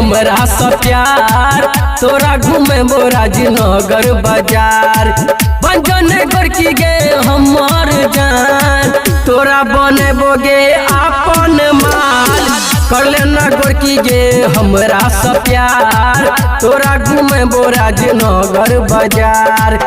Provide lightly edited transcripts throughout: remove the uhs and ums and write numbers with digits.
हमरा से प्यार तोरा घूमे राजनगर बाजार बंजन गोरकी गे हमर जान तोरा बनेबोगे अपन माल कर लेना गोरकी गे हमरा से प्यार तोरा घूमे राजनगर बाजार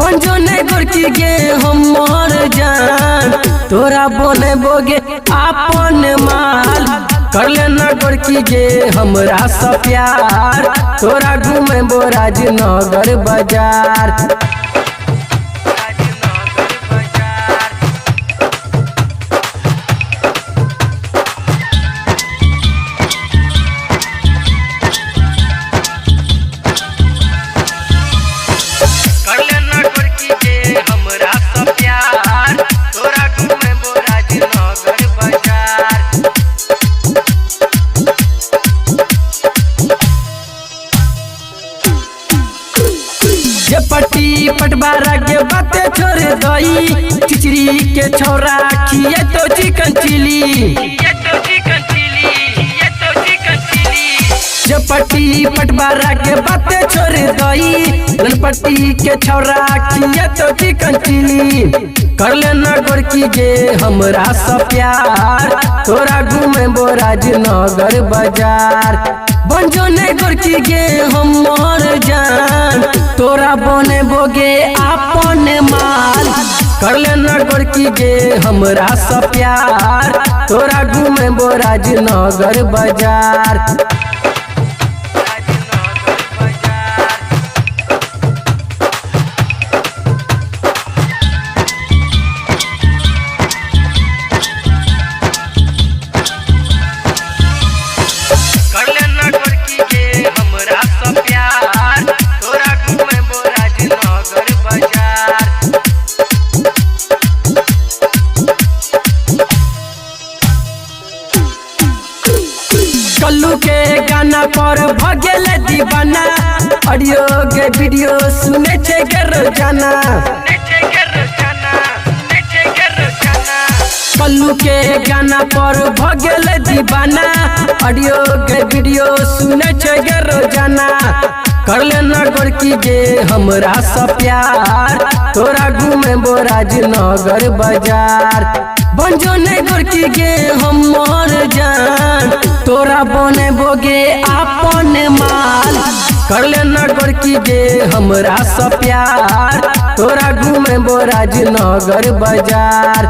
बंजन गोरकी गे हमर जान तोरा बनेबोगे अपन माल कर लेना गोरकी गे हमरा से प्यार तोरा घूमे राजनगर बाजार पट्टी पटवारा के बातें छोड़ दई चिचरी के छोरा खिए तो चिकन चिली पट्टी पटवारा के बातें छोड़ दई पट्टी के छोरा खिए तो चिकन चिली कर लेना गोरकी गे हमरा से प्यार तोरा घूमे राजनगर बाजार बंजो ने गोरकी गे हमर जान तोरा बनेबोगे अपन माल कर लेना गोरकी गे हमरा से प्यार तोरा घूमे राजनगर बाजार कल्लू के गाना पर भगेल दीवाना ऑडियो के वीडियो सुने छे के रोजाना कल्लू के गाना पर भगेल दीवाना ऑडियो के वीडियो सुने छे के रोजाना कर लेना गोरकी गे हमरा से प्यार तोरा घूमे राजनगर बाजार बंजो ने गोरकी गे हमर जान तोरा बनेबोगे अपन माल कर लेना गोरकी गे हमरा से प्यार तोरा घूमे राजनगर बाजार।